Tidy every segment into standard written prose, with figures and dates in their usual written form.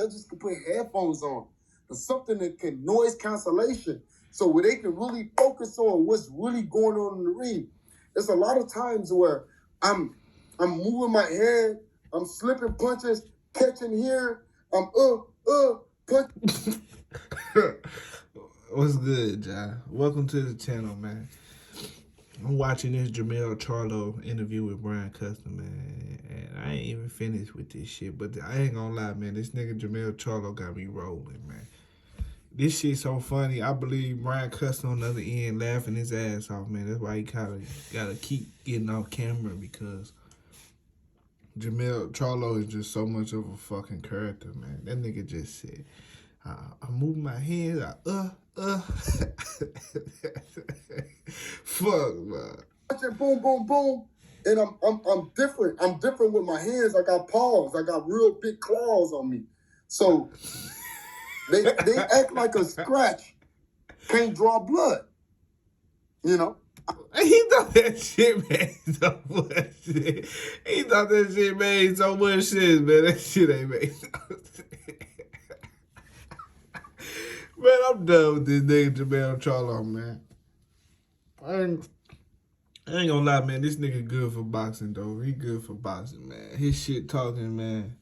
judges can put headphones on or something that can noise cancellation, so where they can really focus on what's really going on in the ring. There's a lot of times where I'm moving my head, I'm slipping punches, catching here, I'm punch. What's good, John? Welcome to the channel, man. I'm watching this Jermell Charlo interview with Brian Custer, man, and I ain't even finished with this shit, but I ain't gonna lie, man, this nigga Jermell Charlo got me rolling, man. This shit so funny. I believe Brian Custer on the other end laughing his ass off, man. That's why he kind of gotta keep getting off camera, because Jermell Charlo is just so much of a fucking character, man. That nigga just said, I'm moving my hands, fuck, man. Boom, boom, boom. And I'm different. I'm different with my hands. I got paws. I got real big claws on me. So they act like a scratch can't draw blood. You know? He thought that shit made so much shit. He thought that shit made so much sense, man. That shit ain't made no sense. Man, I'm done with this nigga Jermell Charlo, man. I ain't gonna lie, man. This nigga good for boxing, though. He good for boxing, man. His shit talking, man.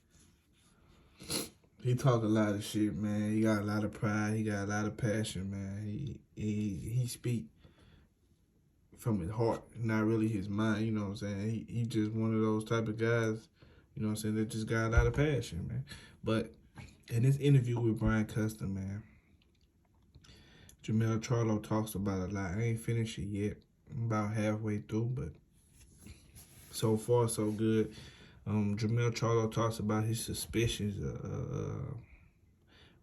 He talk a lot of shit, man. He got a lot of pride. He got a lot of passion, man. He speak from his heart, not really his mind, you know what I'm saying? He just one of those type of guys, you know what I'm saying, that just got a lot of passion, man. But in this interview with Brian Custer, man, Jermell Charlo talks about a lot. I ain't finished it yet. I'm about halfway through, but so far so good. Jermell Charlo talks about his suspicions of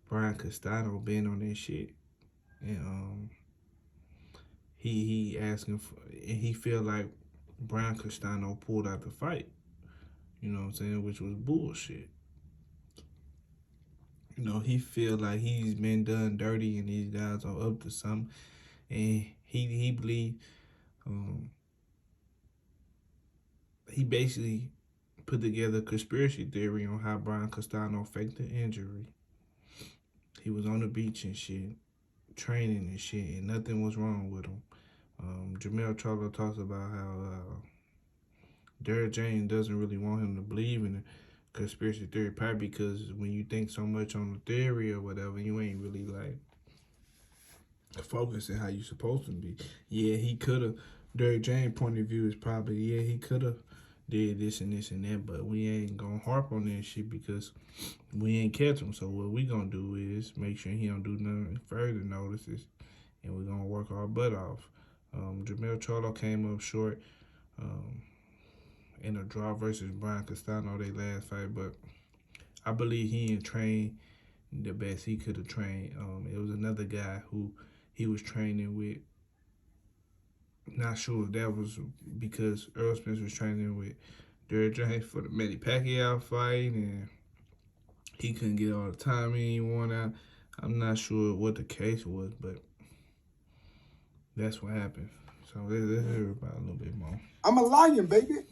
Brian Castano being on that shit, and he asking for, and he feel like Brian Castano pulled out the fight, you know what I'm saying, which was bullshit. You know, he feel like he's been done dirty and these guys are up to something, and he believe he basically put together a conspiracy theory on how Brian Castano faked the injury. He was on the beach and shit, training and shit, and nothing was wrong with him. Jermell Charlo talks about how Derek James doesn't really want him to believe in the conspiracy theory, probably because when you think so much on the theory or whatever, you ain't really like focusing how you supposed to be. Yeah, he could have. Derek James' point of view is probably, yeah, he could have did this and this and that, but we ain't gonna harp on that shit because we ain't catch him. So what we gonna do is make sure he don't do nothing further notices, and we're gonna work our butt off. Jermell Charlo came up short in a draw versus Brian Castano, their last fight, but I believe he ain't trained the best he could have trained. It was another guy who he was training with. Not sure if that was because Earl Spence was training with Derek James for the Manny Pacquiao fight, and he couldn't get all the time he wanted. I'm not sure what the case was, but that's what happened. So let's hear about a little bit more. I'm a lion, baby.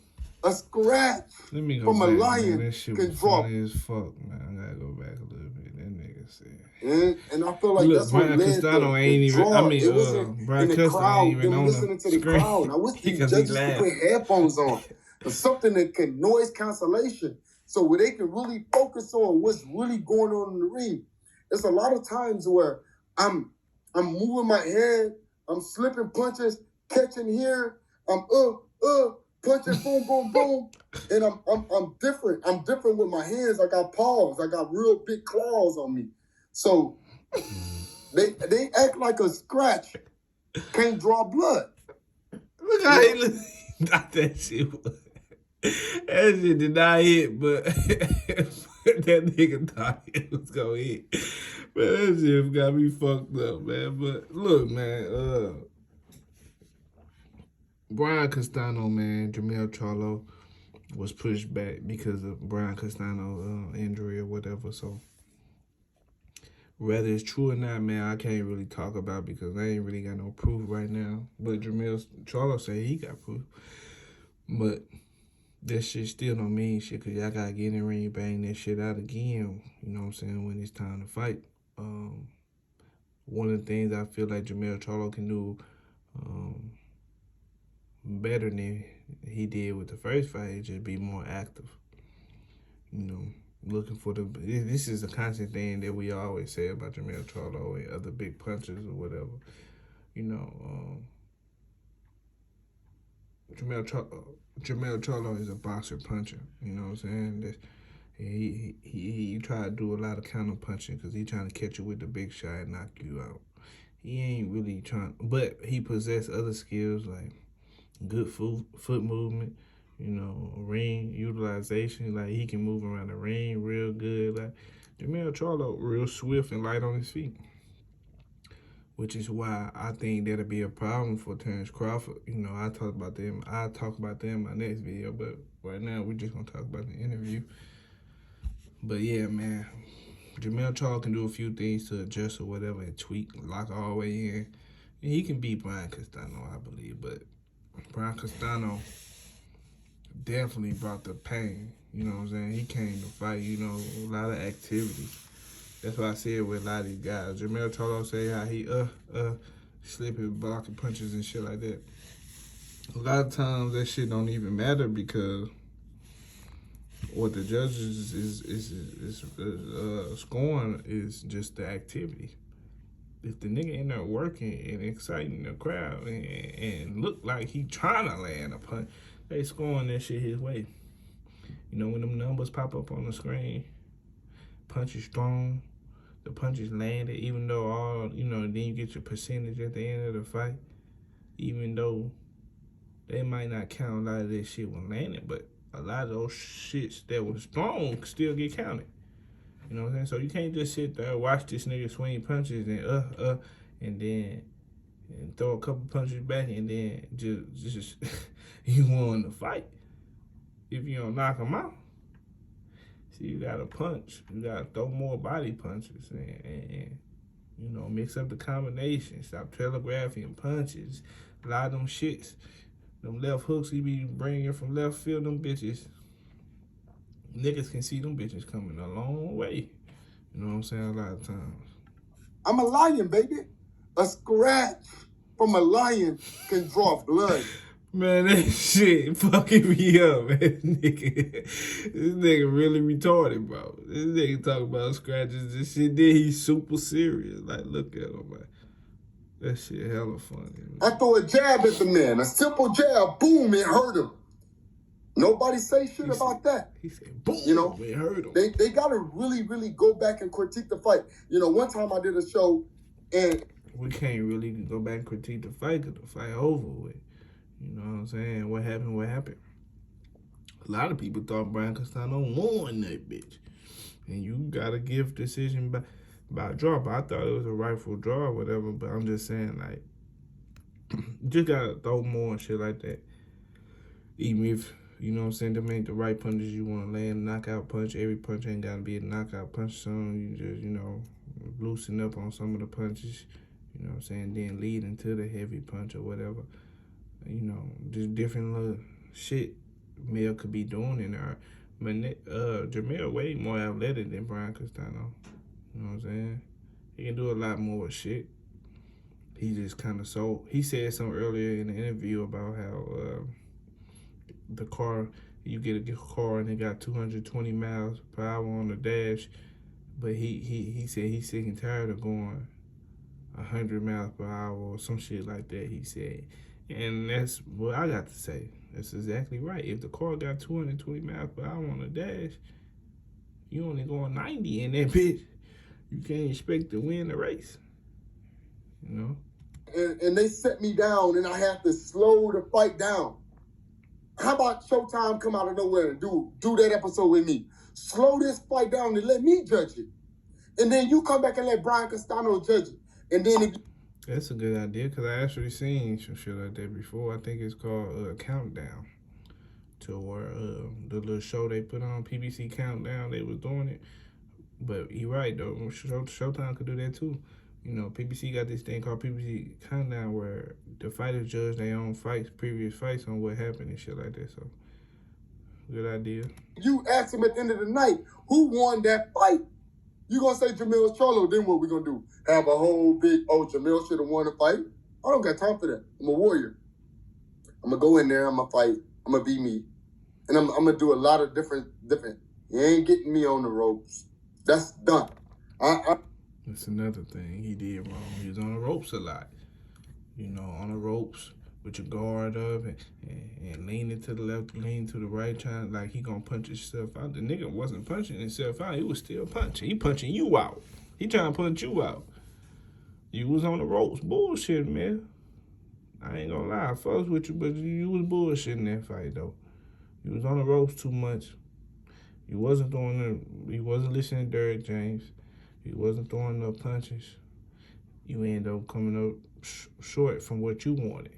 A scratch. Let me go from back, a lion. Man. That shit was funny as fuck, man. I gotta go back a little bit. That nigga said. And I feel like look, that's Brian Castano ain't even. Draw. I mean, Brian Custer ain't even on listening to the crowd. I wish these judges could put headphones on or something that can noise cancellation, so where they can really focus on what's really going on in the ring. There's a lot of times where I'm moving my head, I'm slipping punches, catching here, I'm punching, boom, boom, boom, and I'm different. I'm different with my hands. I got paws. I got real big claws on me. So they act like a scratch can't draw blood. Look how he thought that shit was. That shit did not hit, but that nigga thought it was gonna hit. Man, that shit got me fucked up, man. But look, man, Brian Castano, man, Jermell Charlo was pushed back because of Brian Castano injury or whatever. So whether it's true or not, man, I can't really talk about because I ain't really got no proof right now. But Jermell Charlo said he got proof. But that shit still don't mean shit because y'all gotta get in the ring, bang that shit out again. You know what I'm saying? When it's time to fight. One of the things I feel like Jermell Charlo can do better than he did with the first fight is just be more active. You know, looking for the. This is a constant thing that we always say about Jermell Charlo and other big punchers or whatever. You know, Jermell Charlo is a boxer puncher. You know what I'm saying? He try to do a lot of counter punching because he trying to catch you with the big shot and knock you out. He ain't really trying, but he possess other skills like good foot movement, you know, ring utilization. Like he can move around the ring real good. Like Jermell Charlo, real swift and light on his feet, which is why I think that'll be a problem for Terrence Crawford. You know, I talk about them in my next video, but right now we're just gonna talk about the interview. But yeah, man, Jermell Charlo can do a few things to adjust or whatever and tweak, lock all the way in. And he can beat Brian Castano, I believe, but Brian Castano definitely brought the pain. You know what I'm saying? He came to fight, you know, a lot of activity. That's what I said with a lot of these guys. Jermell Charlo say how he slipping, blocking punches and shit like that. A lot of times that shit don't even matter because what the judges is scoring is just the activity. If the nigga in there working and exciting the crowd and look like he trying to land a punch, they scoring that shit his way. You know, when them numbers pop up on the screen, punch is strong, the punch is landed, even though all, you know, then you get your percentage at the end of the fight, even though they might not count a lot of that shit when landed, but a lot of those shits that was strong still get counted. You know what I'm saying? So you can't just sit there and watch this nigga swing punches and then throw a couple punches back and then just you won the fight if you don't knock him out. See, you gotta punch. You gotta throw more body punches and you know, mix up the combination. Stop telegraphing punches. A lot of them shits, them left hooks he be bringing from left field, them bitches. Niggas can see them bitches coming a long way. You know what I'm saying? A lot of times. I'm a lion, baby. A scratch from a lion can draw blood. Man, that shit fucking me up, man. This nigga really retarded, bro. This nigga talk about scratches and shit. Then he's super serious. Like, look at him, man. That shit hella funny, man. I throw a jab at the man. A simple jab. Boom, it hurt him. Nobody say shit about that. He said, boom, you know, it hurt him. They got to really, really go back and critique the fight. You know, one time I did a show and... We can't really go back and critique the fight because the fight over with. You know what I'm saying? What happened? A lot of people thought Brian Castano won that bitch. And you got to give decision by draw. But I thought it was a rightful draw or whatever. But I'm just saying, like, you just got to throw more and shit like that. Even if, you know what I'm saying, to make the right punches you want to land a knockout punch. Every punch ain't got to be a knockout punch. So you just, you know, loosen up on some of the punches. You know what I'm saying? Then lead into the heavy punch or whatever. You know, just different little shit Mel could be doing in there. But Jermell way more athletic than Brian Castano. You know what I'm saying? He can do a lot more shit. He just kind of he said something earlier in the interview about how the car, you get a car and it got 220 miles per hour on the dash, but he said he's sick and tired of going 100 miles per hour or some shit like that, he said. And that's what I got to say. That's exactly right. If the car got 220 miles per hour on the dash, you only going 90 in that bitch. You can't expect to win the race. You know? And they set me down and I have to slow the fight down. How about Showtime come out of nowhere and do that episode with me? Slow this fight down and let me judge it. And then you come back and let Brian Castano judge it. And then that's a good idea because I actually seen some shit like that before. I think it's called Countdown. To where the little show they put on, PBC Countdown, they was doing it. But you're right, though. Showtime could do that, too. You know, PBC got this thing called PBC Countdown where the fighters judge their own fights, previous fights on what happened and shit like that. So Good idea. You ask him at the end of the night, who won that fight? You gonna say Jermell Charlo, then what we gonna do? Have a whole big, Jermell should have won the fight? I don't got time for that. I'm a warrior. I'm gonna go in there, I'm gonna fight, I'm gonna be me. And I'm gonna do a lot of different. You ain't getting me on the ropes. That's done. That's another thing he did wrong. He was on the ropes a lot. You know, on the ropes with your guard up and leaning to the left, leaning to the right, trying like he gonna punch himself out. The nigga wasn't punching himself out. He was still punching. He punching you out. He trying to punch you out. You was on the ropes. Bullshit, man. I ain't gonna lie. I fucks with you, but you was bullshitting that fight, though. You was on the ropes too much. You wasn't listening to Derrick James. You wasn't throwing no punches. You ended up coming up short from what you wanted.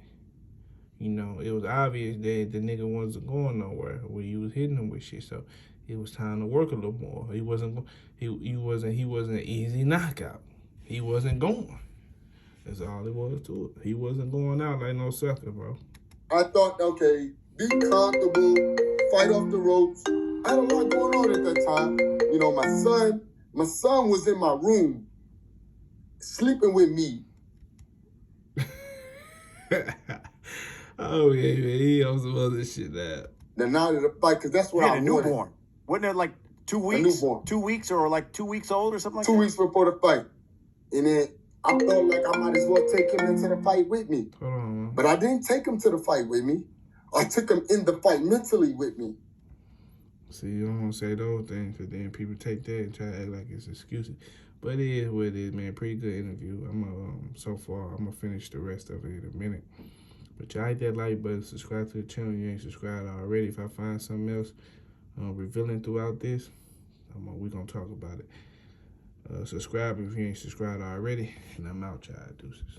You know, it was obvious that the nigga wasn't going nowhere when you was hitting him with shit. So it was time to work a little more. He wasn't an easy knockout. He wasn't going. That's all it was to it. He wasn't going out like no sucker, bro. I thought, okay, be comfortable, fight off the ropes. I had a lot going on at that time. You know, my son was in my room, sleeping with me. Oh, yeah, man. He on some other shit now. The night of the fight, because that's what I wanted. Newborn. Wasn't it like 2 weeks? A newborn. 2 weeks or like 2 weeks old or something like that? 2 weeks before the fight. And then I felt like I might as well take him into the fight with me. Hold on, man. But I didn't take him to the fight with me. I took him in the fight mentally with me. See, you don't want to say those things because then people take that and try to act like it's excuses. But it is what it is, man. Pretty good interview. So far, I'm going to finish the rest of it in a minute. But y'all hit that like button, subscribe to the channel. You ain't subscribed already. If I find something else revealing throughout this, we're going to talk about it. Subscribe if you ain't subscribed already. And I'm out, y'all. Deuces.